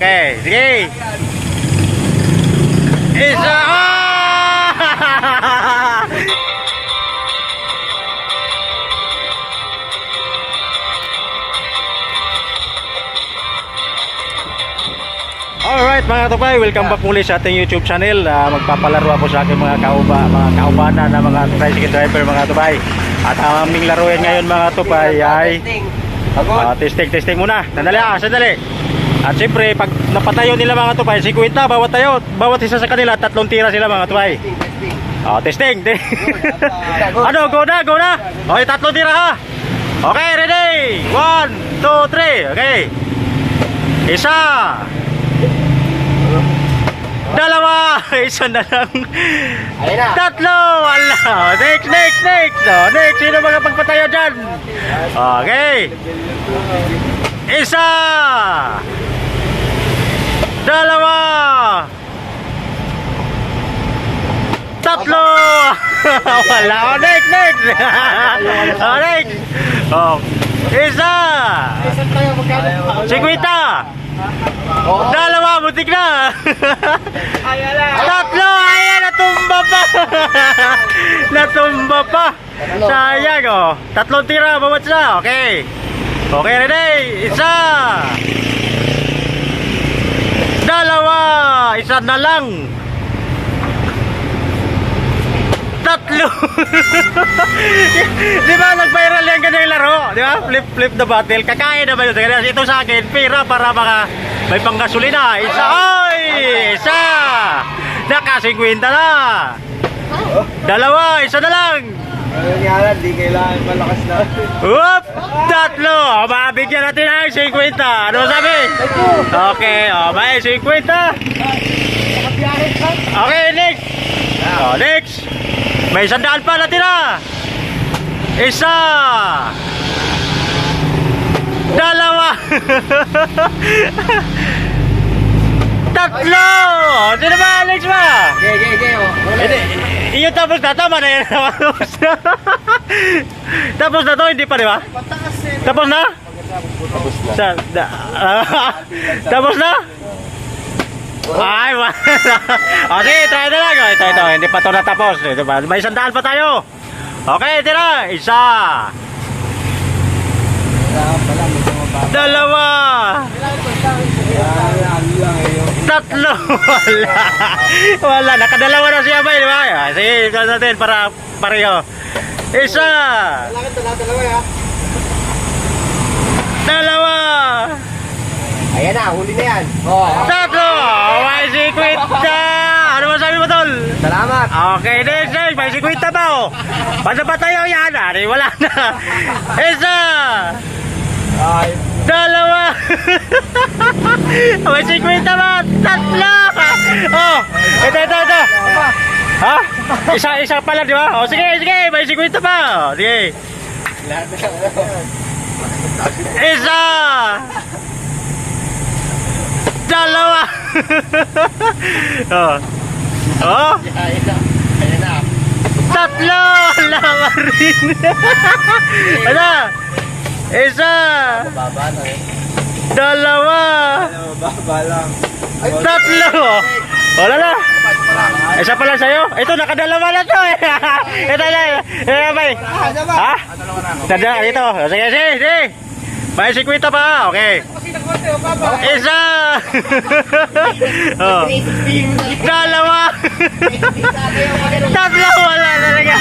Okay, sige. Isa. Alright mga katupay, welcome back muli sa ating YouTube channel. Magpapalaro ako sa aking mga kaubana na mga tricycle driver mga katupay. At ang aming laruin ngayon mga katupay ay testing muna. Sandali. At siyempre pag napatayo nila mga katupay, 50 bawat isa sa kanila, 3 tira sila mga katupay. Testing. Ano, go na. Okay, 3 tira ha. Okay, ready? 1, 2, 3. Okay. Isa. Dalawa, isa na lang. Tatlo, wala. Next. Next, sino mga pagpatayo dyan? Okay. Isa. Dalawa. Tatlo. Wala. Next. Next. Isa. 50. Dalawa, butik na. Tatlo, ayan, natumba pa. Sayang, 3 tira, bawat isa. Okay, ready? Isa. Dalawa, isa na lang. Tatlo. Di ba nag-viral yan ganyan laro? Di ba? Flip the bottle. Kakain naman yun. Ito sa akin, pera para may panggasolina. Isa. Naka-50 na. Dalawa, isa na lang. Di kailangan malakas na. Whoop! Tatlo. Mabigyan natin ay 50. Ano sabi? Okay, may 50. Okay, next. Next. May 100 pa natira. Isa. Dalawa. Tatlo. Sino ba, Alex ba? Iyo tapos na, tama na yan. Tapos na to, hindi pa, di ba? Tapos na? Tapos na? Ay, wala. Okay, try na lang. Ito, hindi pa ito natapos. May 100 pa tayo. Okay, tira. Isa. Dalawa. Tatlo. Wala. Nakadalawa na siya ba, di ba? Sige, ito natin para pareho. Isa. Dalawa. Ayan na, huli na yan. Tatlo! May 50! Ano masabi mo, tol? Salamat. Okay, next. May 50 pa, Basta pa tayo yan, wala na. Isa! Dalawa! May 50 pa! Tatlo! Ito. Ha? Isa pala, di ba? Sige, may 50 pa. Sige. Isa! Dalawa. Ayan na. Tatlo. Lama rin. Ano? Isa. Baba na Dalawa. Baba lang. Tatlo. Wala na. Isa pa lang sa'yo. Ito, nakadalawa na to. Ito. Ha? Ito. Sige. May 50 pa. Okay. Isa. Dalawa. Tatlo. Wala na talaga.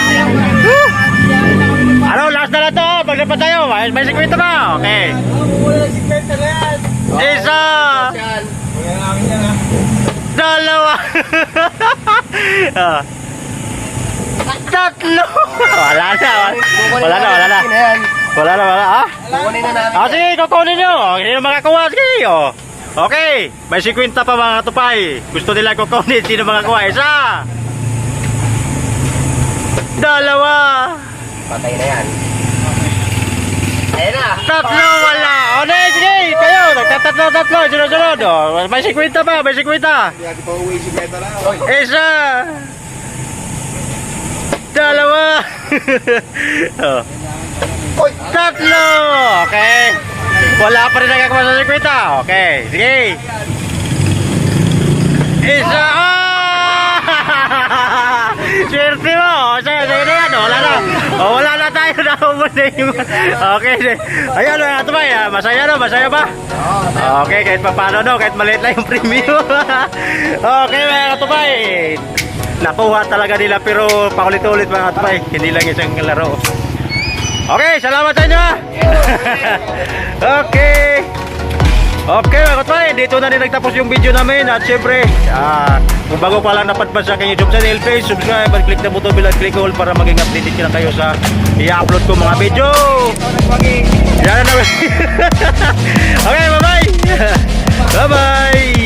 Ano, last na lang to. Pag napat tayo, may 50 pa. Okay. Isa. Dalawa. Tatlo. Wala na. Kukunin na namin. Sige, kukunin nyo. Hindi na makakuha. Sige, Okay, may 50 pa mga katupay. Gusto nila kukunin. Sino makakuha? Isa. Dalawa. Patay na yan. Ayan na. Tatlo, wala. Sige, kayo. Tatlo. Sunod. May 50 pa, may 50. Hindi natin pa uwi si Beta na. Isa. Dalawa. Tatlo. Okay. Wala pa rin nagkakawa sa 50. Okay, sige. Isa! Ah! Swerte mo! Sa'yo na yan, wala na. Wala na tayo na okay. Ayun mga tumay, masaya no? Masaya ba? Okay, kahit pa paano no? Kahit maliit lang yung premium. Okay mga tumay. Nakuha talaga nila pero paulit-ulit mga tumay. Hindi lang isang laro. Okay, salamat sa inyo. Okay. Okay mga kapatid, dito na rin nagtapos yung video namin. At syempre, kung bago pa lang napadpad sa aking YouTube channel, please subscribe at click na button bell at click all para maging updated ka na kayo sa i-upload ko mga video. Yan na naman. Okay, bye bye. Bye bye.